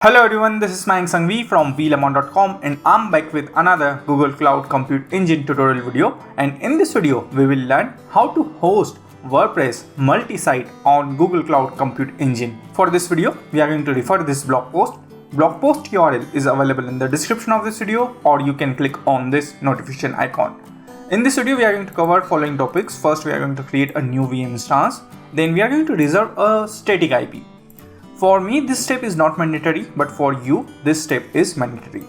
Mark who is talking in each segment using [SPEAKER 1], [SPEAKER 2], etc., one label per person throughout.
[SPEAKER 1] Hello everyone, this is Mayank Sanghvi from vlemon.com and I'm back with another Google Cloud Compute Engine tutorial video, and in this video we will learn how to host WordPress Multi-Site on Google Cloud Compute Engine. For this video we are going to refer to this blog post. Blog post URL is available in the description of this video, or you can click on this notification icon. In this video we are going to cover following topics. First, we are going to create a new VM instance. Then we are going to reserve a static IP. For me, this step is not mandatory, but for you, this step is mandatory.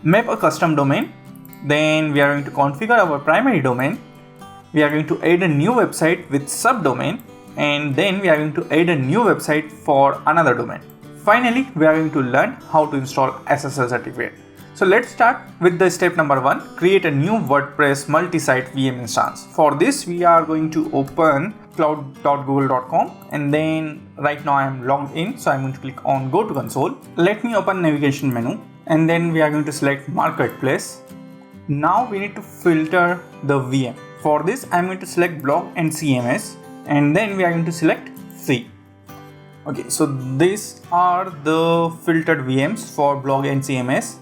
[SPEAKER 1] Map a custom domain. Then we are going to configure our primary domain. We are going to add a new website with subdomain, and then we are going to add a new website for another domain. Finally, we are going to learn how to install SSL certificate. So let's start with the step number 1, create a new WordPress Multi-Site VM instance. For this, we are going to open cloud.google.com, and then right now I am logged in, so I'm going to click on go to console. Let me open navigation menu, and then we are going to select marketplace. Now we need to filter the VM. For this, I'm going to select blog and CMS, and then we are going to select free. Okay, so these are the filtered VMs for blog and CMS.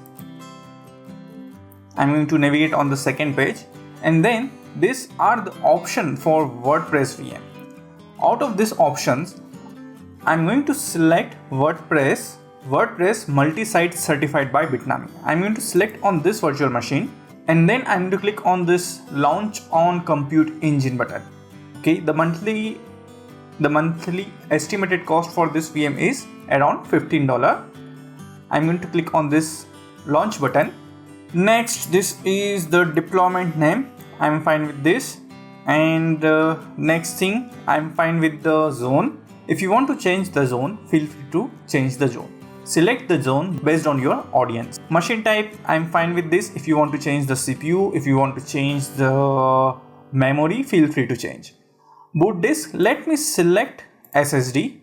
[SPEAKER 1] I'm going to navigate on the second page, and then these are the options for WordPress VM. Out of these options, I'm going to select WordPress Multi-Site certified by Bitnami. I'm going to select on this virtual machine, and then I'm going to click on this launch on compute engine button. Okay, the monthly estimated cost for this VM is around $15. I'm going to click on this launch button. Next, this is the deployment name. I'm fine with this. And next thing, I'm fine with the zone. If you want to change the zone, feel free to change the zone. Select the zone based on your audience. Machine type, I'm fine with this. If you want to change the CPU, if you want to change the memory, feel free to change. Boot disk, let me select SSD.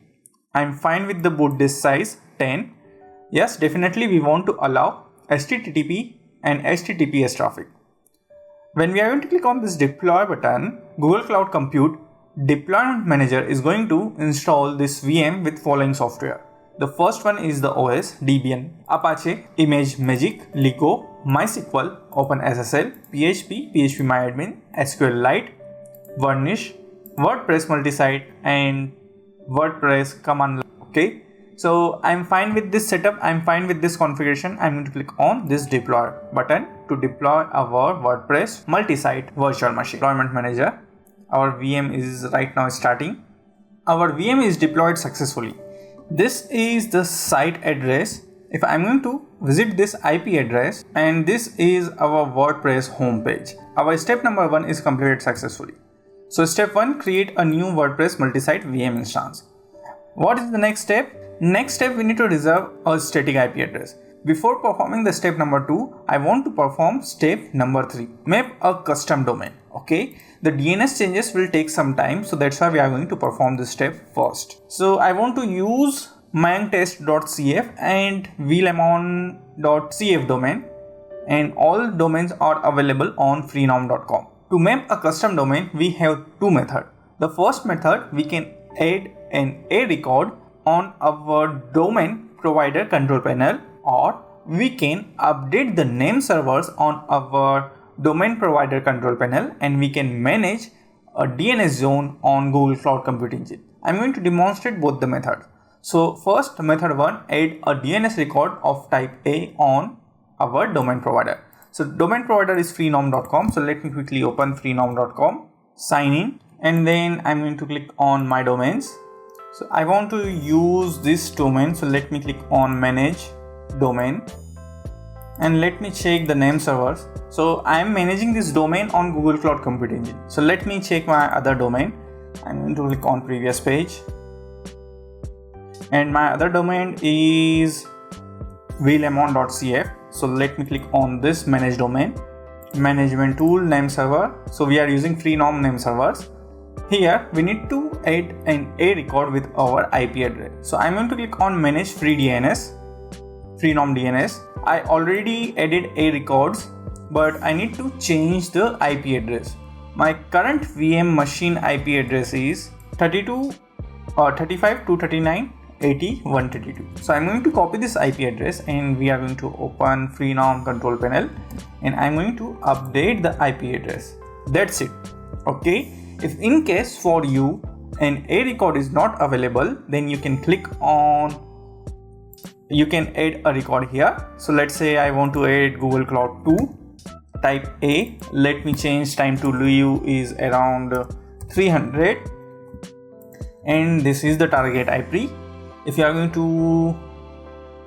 [SPEAKER 1] I'm fine with the boot disk size 10. Yes, definitely we want to allow HTTP and HTTPS traffic. When we are going to click on this deploy button, Google Cloud Compute Deployment Manager is going to install this VM with following software. The first one is the OS, Debian, Apache, ImageMagick, Ligo, MySQL, OpenSSL, PHP, PHPMyAdmin, SQLite, Varnish, WordPress Multisite, and WordPress command line. Okay. So I'm fine with this setup, I'm fine with this configuration. I'm going to click on this deploy button to deploy our WordPress Multi-Site virtual machine. Deployment manager. Our VM is right now starting. Our VM is deployed successfully. This is the site address. If I'm going to visit this IP address, and this is our WordPress homepage. Our step number 1 is completed successfully. So step 1, create a new WordPress Multi-Site VM instance. What is the next step? Next step, we need to reserve a static IP address. Before performing the step number 2, I want to perform step number 3. Map a custom domain. Okay, the DNS changes will take some time, so that's why we are going to perform this step first. So I want to use mayanktest.cf and vlemon.cf domain, and all domains are available on freenom.com. To map a custom domain, we have two methods. The first method, we can add an A record on our domain provider control panel, or we can update the name servers on our domain provider control panel, and we can manage a DNS zone on Google Cloud Compute Engine. I'm going to demonstrate both the methods. So first, method 1, add a DNS record of type A on our domain provider. So domain provider is freenom.com. So let me quickly open freenom.com, sign in, and then I'm going to click on my domains. So I want to use this domain, so let me click on manage domain, and let me check the name servers. So I am managing this domain on Google Cloud Compute Engine. So let me check my other domain. I'm going to click on previous page, and my other domain is vlemon.cf. So let me click on this manage domain, management tool, name server. So we are using freenom name servers. Here we need to add an A record with our IP address. So I'm going to click on manage free DNS, freenom DNS. I already added A records, but I need to change the IP address. My current VM machine IP address is 35 to 39 180.132. So I'm going to copy this IP address and we are going to open Freenom control panel and I'm going to update the IP address. That's it. Okay. If in case for you an A record is not available, then you can click on, you can add a record here. So let's say I want to add Google Cloud 2, type A. Let me change time to live is around 300 and this is the target IP. If you are going to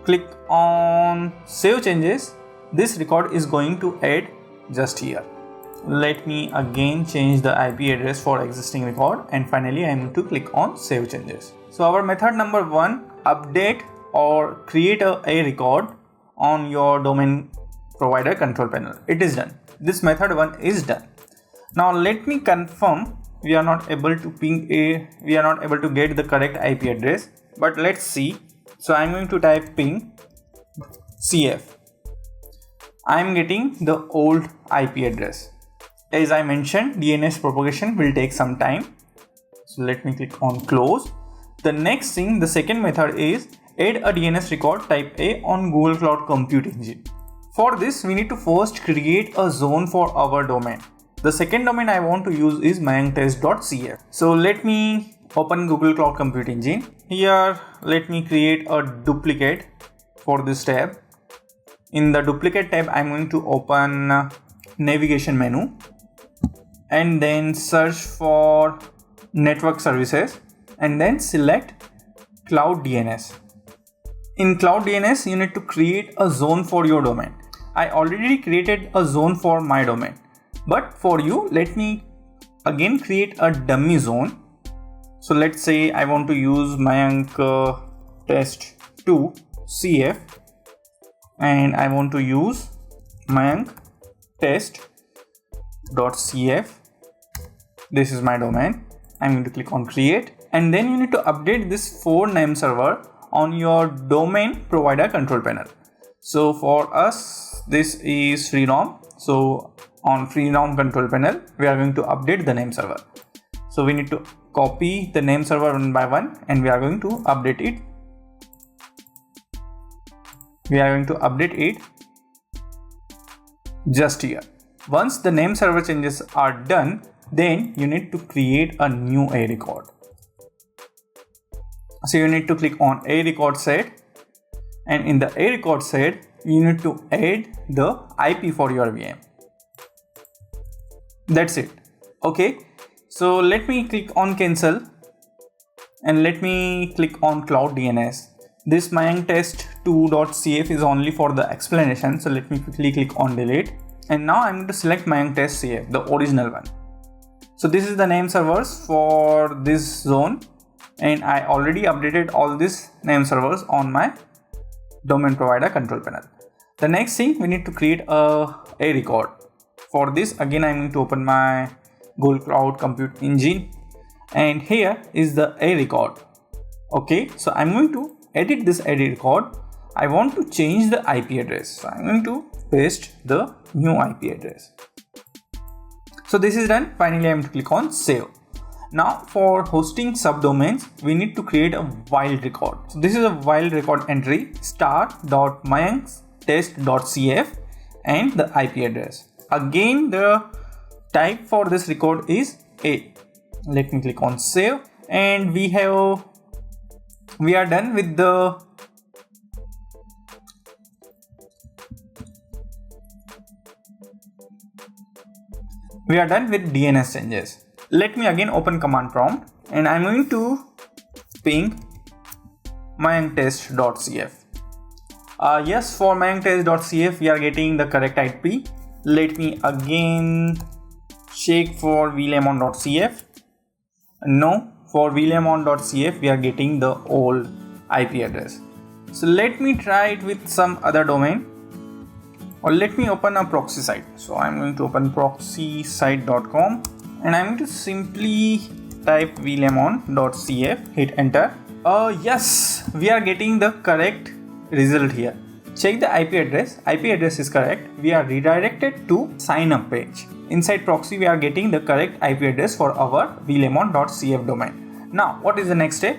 [SPEAKER 1] click on save changes, this record is going to add just here. Let me again change the IP address for existing record and finally I am going to click on save changes. So our method number 1, update or create a record on your domain provider control panel. It is done. This method 1 is done. Now let me confirm. We are not able to we are not able to get the correct IP address, but let's see. So I'm going to type ping CF. I'm getting the old IP address. As I mentioned, DNS propagation will take some time. So let me click on close. The next thing, the second method is add a DNS record type A on Google Cloud Compute Engine. For this, we need to first create a zone for our domain. The second domain I want to use is myanktest.cf. So let me open Google Cloud Compute Engine. Here, let me create a duplicate for this tab. In the duplicate tab, I'm going to open navigation menu and then search for network services and then select Cloud DNS. In Cloud DNS, you need to create a zone for your domain. I already created a zone for my domain. But for you, let me again create a dummy zone. So let's say I want to use myanktest2cf and I want to use myanktest.cf. This is my domain. I'm going to click on create and then you need to update this 4 name server on your domain provider control panel. So for us, this is Freenom. So on Freenom control panel, we are going to update the name server. So we need to copy the name server one by one and we are going to update it. We are going to update it just here. Once the name server changes are done, then you need to create a new A record. So you need to click on A record set and in the A record set, you need to add the IP for your VM. That's it. Okay. So let me click on cancel and let me click on Cloud DNS. This myanktest2.cf is only for the explanation. So let me quickly click on delete. And now I'm going to select myanktest.cf, the original one. So this is the name servers for this zone. And I already updated all these name servers on my domain provider control panel. The next thing, we need to create a record. For this, again, I'm going to open my Google Cloud Compute Engine. And here is the A record. Okay, so I'm going to edit this A record. I want to change the IP address. So I'm going to paste the new IP address. So this is done. Finally, I'm going to click on save. Now for hosting subdomains, we need to create a wild record. So this is a wild record entry star.myanktest.cf and the IP address. Again, the type for this record is A. Let me click on save and we are done with the DNS changes. Let me again open command prompt and I'm going to ping myanktest.cf. Yes, for myanktest.cf we are getting the correct IP. Let me again check for vlemon.cf. No, for vlemon.cf we are getting the old IP address. So let me try it with some other domain, or let me open a proxy site. So I'm going to open proxysite.com and I'm going to simply type vlemon.cf, hit enter. Yes, we are getting the correct result here. Check the IP address. IP address is correct. We are redirected to sign up page. Inside proxy, we are getting the correct IP address for our vlemon.cf domain. Now, what is the next step?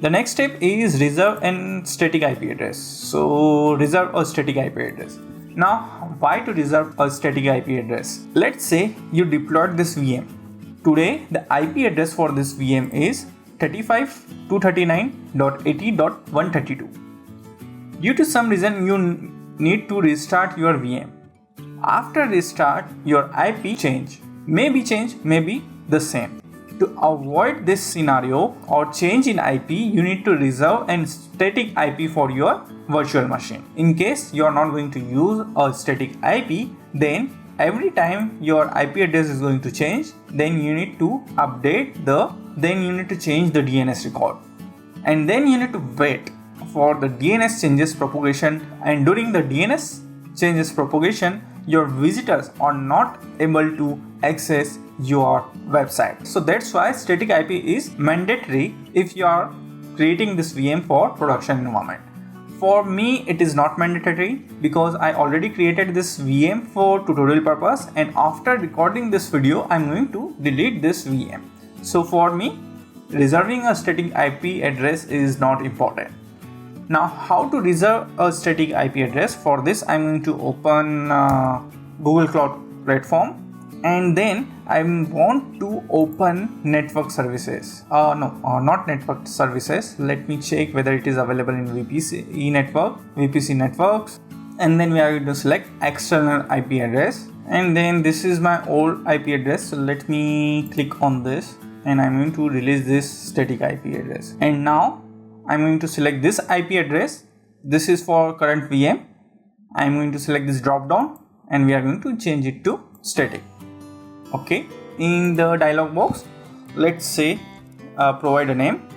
[SPEAKER 1] The next step is reserve and static IP address. So reserve a static IP address. Now, why to reserve a static IP address? Let's say you deployed this VM. Today, the IP address for this VM is 35.239.80.132. Due to some reason, you need to restart your VM. After restart, your IP may be the same. To avoid this scenario or change in IP, you need to reserve a static IP for your virtual machine. In case you are not going to use a static IP, then every time your IP address is going to change, then you need to change the DNS record, and then you need to wait for the DNS changes propagation, and during the DNS changes propagation, your visitors are not able to access your website. So that's why static IP is mandatory if you are creating this VM for production environment. For me, it is not mandatory because I already created this VM for tutorial purpose, and after recording this video, I'm going to delete this VM. So for me, reserving a static IP address is not important. Now, how to reserve a static IP address? For this, I'm going to open Google Cloud Platform, and then I want to open network services. Not network services. Let me check whether it is available in VPC networks, and then we are going to select external IP address, and then this is my old IP address. So let me click on this, and I'm going to release this static IP address, and now I'm going to select this IP address. This is for current VM. I'm going to select this drop down, and we are going to change it to static. Okay, in the dialog box, let's say provide a name,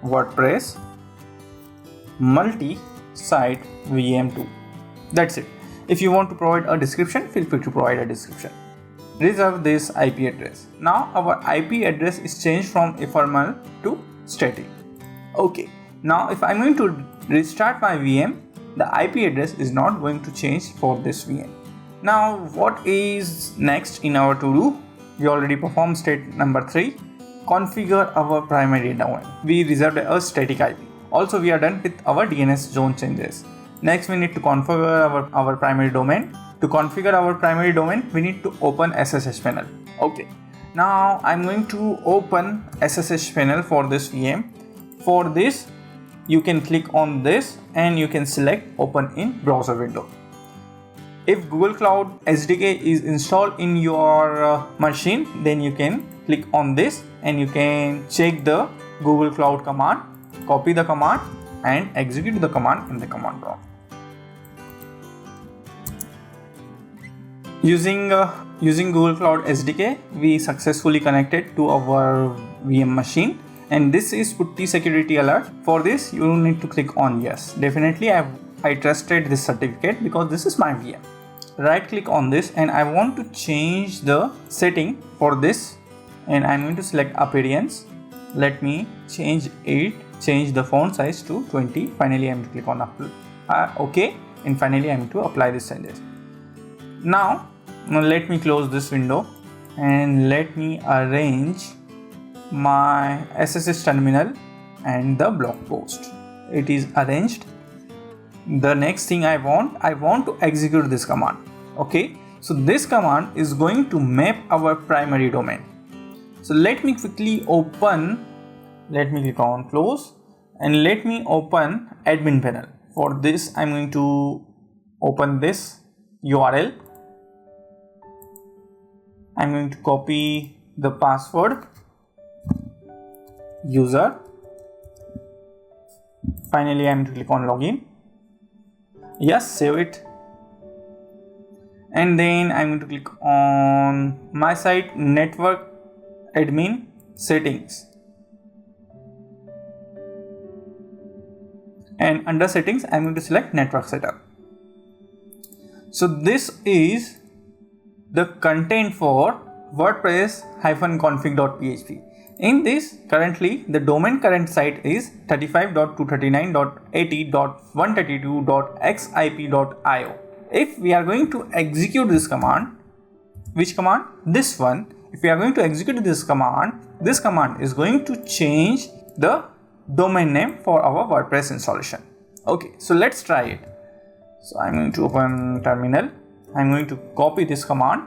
[SPEAKER 1] WordPress Multi-Site VM2. That's it. If you want to provide a description, feel free to provide a description. Reserve this IP address. Now our IP address is changed from ephemeral to static. Okay, now if I'm going to restart my VM, the IP address is not going to change for this VM. Now, what is next in our to-do? We already performed step number 3, configure our primary domain. We reserved a static IP. Also, we are done with our DNS zone changes. Next, we need to configure our primary domain. To configure our primary domain, we need to open SSH panel. Okay, now I'm going to open SSH panel for this VM. For this, you can click on this and you can select open in browser window. If Google Cloud SDK is installed in your machine, then you can click on this and you can check the Google Cloud command, copy the command and execute the command in the command prompt. Using Google Cloud SDK, we successfully connected to our VM machine, and this is putty security alert. For this, you need to click on yes. Definitely, I trusted this certificate because this is my VM. Right click on this, and I want to change the setting for this, and I'm going to select appearance. Let me change the font size to 20. Finally, I'm going to click on OK, and finally I'm going to apply this changes. Now let me close this window and let me arrange my SSH terminal and the blog post. It is arranged. The next thing I want to execute this command. Okay, so this command is going to map our primary domain. So let me quickly open, let me click on close and let me open admin panel. For this, I'm going to open this URL. I'm going to copy the password, user. Finally, I'm going to click on login. Yes, save it. And then I'm going to click on my site network admin settings. And under settings, I'm going to select network setup. So this is the content for WordPress-config.php. In this, currently the domain current site is 35.239.80.132.xip.io. If we are going to execute this command, which command? This one. If we are going to execute this command is going to change the domain name for our WordPress installation. Okay, so let's try it. So I'm going to open terminal. I'm going to copy this command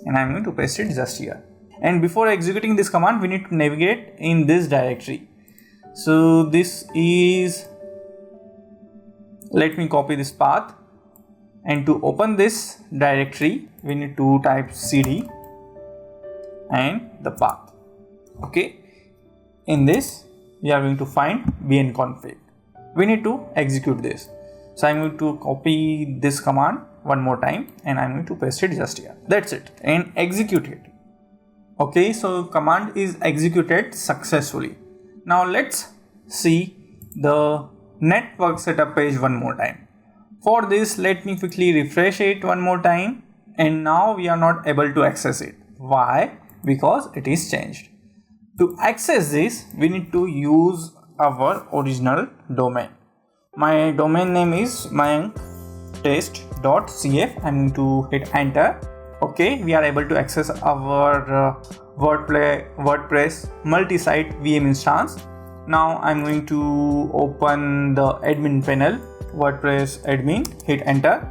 [SPEAKER 1] and I'm going to paste it just here. And before executing this command, we need to navigate in this directory. So this is, let me copy this path, and to open this directory we need to type cd and the path. Okay, in this we are going to find bnconfig. We need to execute this. So I'm going to copy this command one more time and I'm going to paste it just here. That's it, and execute it. Okay, so command is executed successfully. Now let's see the network setup page one more time. For this, let me quickly refresh it one more time, and now we are not able to access it. Why? Because it is changed. To access this, we need to use our original domain. My domain name is mayanktest.cf. I'm going to hit enter. Okay, we are able to access our WordPress Multi-Site VM instance. Now I'm going to open the admin panel, WordPress admin, hit enter.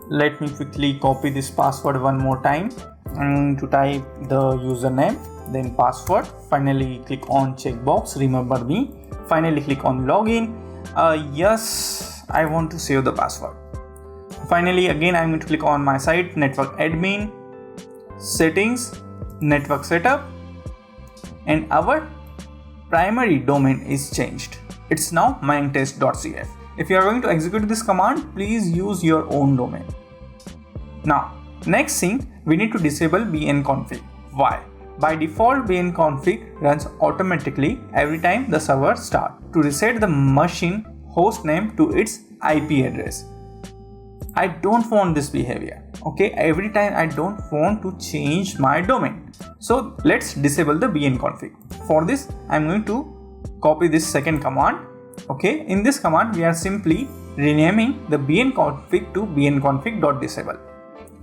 [SPEAKER 1] Let me quickly copy this password one more time. I'm going to type the username, then password. Finally click on checkbox, remember me. Finally click on login. Yes, I want to save the password. Finally, again I'm going to click on my site, network admin, settings, network setup, and our primary domain is changed. It's now mayanktest.cf. If you are going to execute this command, please use your own domain. Now, next thing, we need to disable bnconfig. Why? By default, bnconfig runs automatically every time the server starts to reset the machine host name to its IP address. I don't want this behavior. Okay, every time I don't want to change my domain. So let's disable the bnconfig. For this, I'm going to copy this second command. Okay, in this command, we are simply renaming the bnconfig to bnconfig.disable.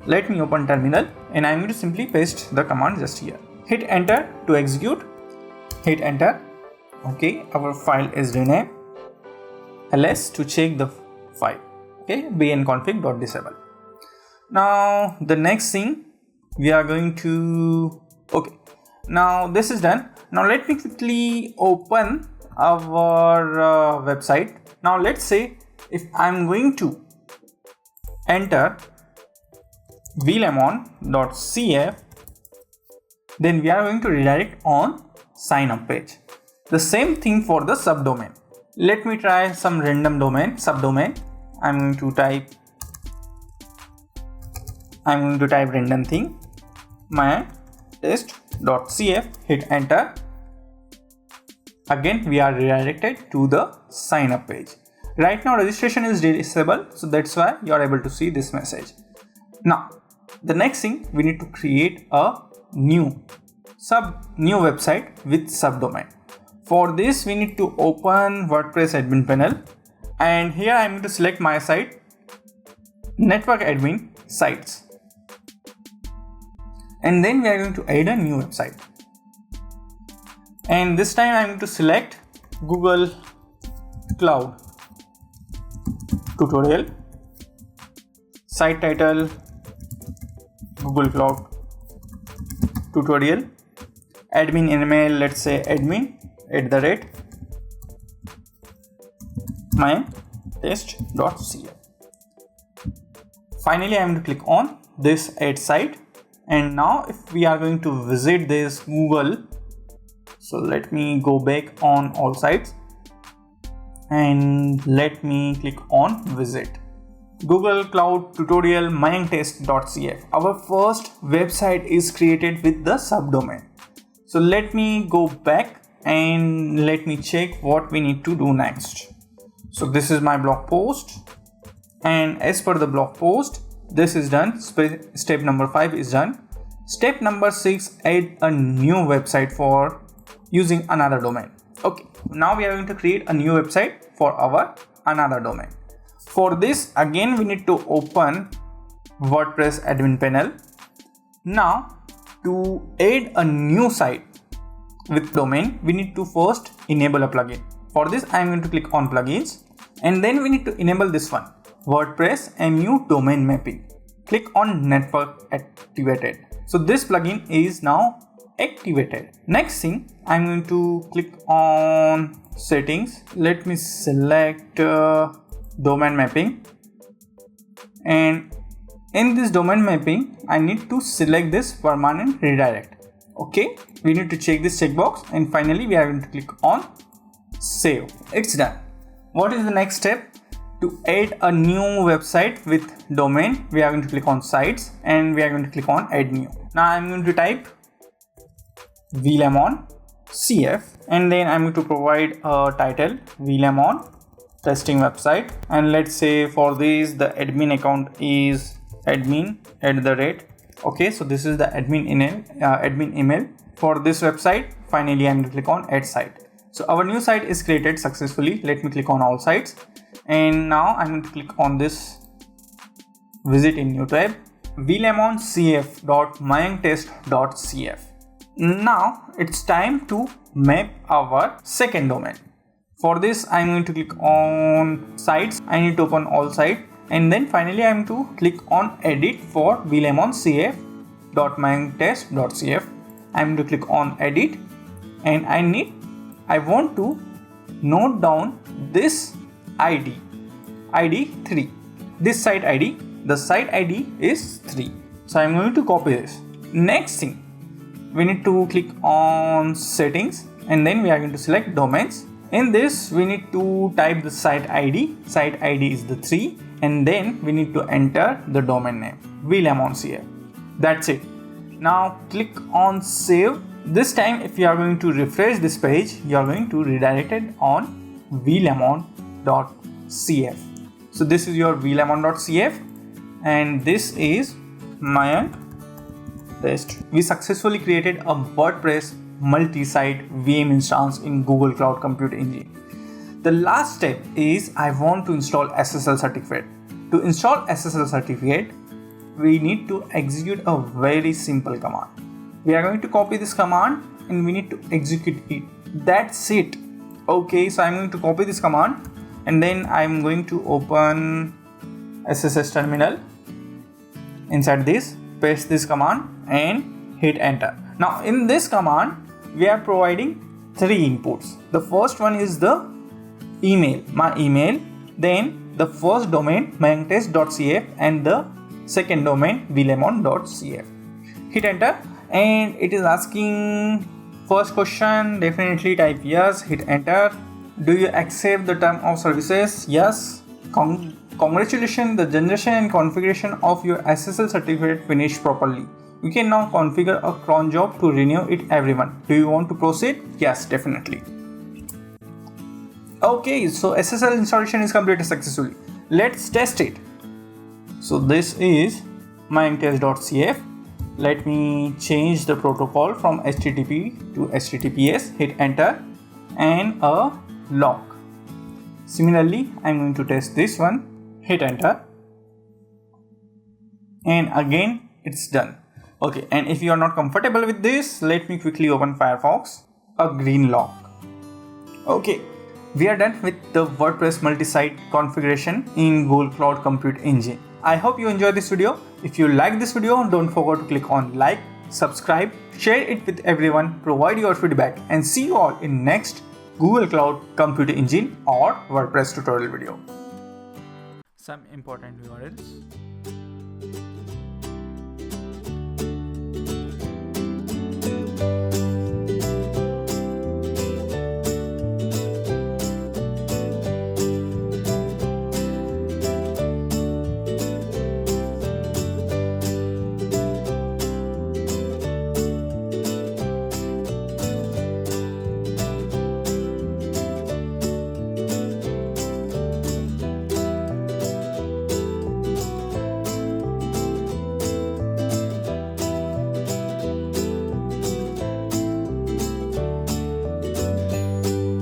[SPEAKER 1] Let me open terminal and I'm going to simply paste the command just here. Hit enter to execute. Hit enter. Okay, our file is renamed. ls to check the file. Okay, bnconfig.disable. Now the next thing we are going to, okay, now this is done. Now let me quickly open our website. Now let's say if I'm going to enter vlemon.cf, then we are going to redirect on sign up page. The same thing for the subdomain. Let me try some random domain, subdomain. I'm going to type random thing, mayanktest.cf, hit enter. Again, we are redirected to the sign up page. Right now registration is disabled, so that's why you are able to see this message. Now, the next thing, we need to create a new website with subdomain. For this, we need to open WordPress admin panel, and here I'm going to select my site, network admin sites, and then we are going to add a new website. And this time I'm going to select Google Cloud tutorial, site title Google Cloud tutorial, admin email, let's say admin@mayanktest.cf. Finally, I am going to click on this add site, and now if we are going to visit this Google, so let me go back on all sites and let me click on visit Google Cloud tutorial mayanktest.cf. Our first website is created with the subdomain. So let me go back and let me check what we need to do next. So this is my blog post, and as per the blog post, this is done. Step number 5 is done. Step number 6, add a new website for using another domain. Okay, now we are going to create a new website for our another domain. For this, again we need to open WordPress admin panel. Now to add a new site with domain, we need to first enable a plugin. For this, I'm going to click on plugins, and then we need to enable this one, WordPress MU domain mapping. Click on network activated. So this plugin is now activated. Next thing, I'm going to click on settings. Let me select domain mapping, and in this domain mapping I need to select this permanent redirect. Okay, we need to check this checkbox, and finally we are going to click on save. It's done. What is the next step? To add a new website with domain, we are going to click on sites and we are going to click on add new. Now I'm going to type VLemon CF, and then I'm going to provide a title, VLemon testing website, and let's say for this the admin account is admin@. Okay, so this is the admin email for this website. Finally I'm going to click on add site. So our new site is created successfully. Let me click on all sites, and now I'm going to click on this visit in new tab, vlemoncf.mytest.cf. Now it's time to map our second domain. For this I'm going to click on sites. I need to open all sites, and then finally I'm going to click on edit for vlemoncf.mytest.cf. I'm going to click on edit, and I want to note down this ID 3, this site ID. The site ID is 3. So I'm going to copy this. Next thing, we need to click on settings, and then we are going to select domains. In this we need to type the site ID. Site ID is the 3, and then we need to enter the domain name, vlemoncf. That's it. Now click on save. This time if you are going to refresh this page, you are going to redirect it on vlemon.cf. So this is your vlemon.cf, and this is my test. We successfully created a WordPress multi-site VM instance in Google Cloud Compute Engine. The last step is I want to install SSL certificate. To install SSL certificate, we need to execute a very simple command. We are going to copy this command and we need to execute it. That's it. Okay, so I'm going to copy this command, and then I'm going to open SSS terminal. Inside this, paste this command and hit enter. Now in this command we are providing 3 inputs. The first one is the email, my email, then the first domain mytest.cf, and the second domain vlemon.cf. Hit enter, and it is asking first question. Definitely type yes, hit enter. Do you accept the term of services? Yes. Congratulations, the generation and configuration of your SSL certificate finished properly. You can now configure a cron job to renew it every month. Do you want to proceed? Yes, definitely. Okay, so SSL installation is completed successfully. Let's test it. So this is mytest.cf. Let me change the protocol from HTTP to HTTPS. Hit enter and a lock. Similarly, I'm going to test this one. Hit enter, and again it's done. Okay, and if you are not comfortable with this, let me quickly open Firefox. A green lock. Okay, we are done with the WordPress multi-site configuration in Google Cloud Compute Engine. I hope you enjoyed this video. If you like this video, don't forget to click on like, subscribe, share it with everyone, provide your feedback, and see you all in next Google Cloud Compute Engine or WordPress tutorial video. Some important URLs.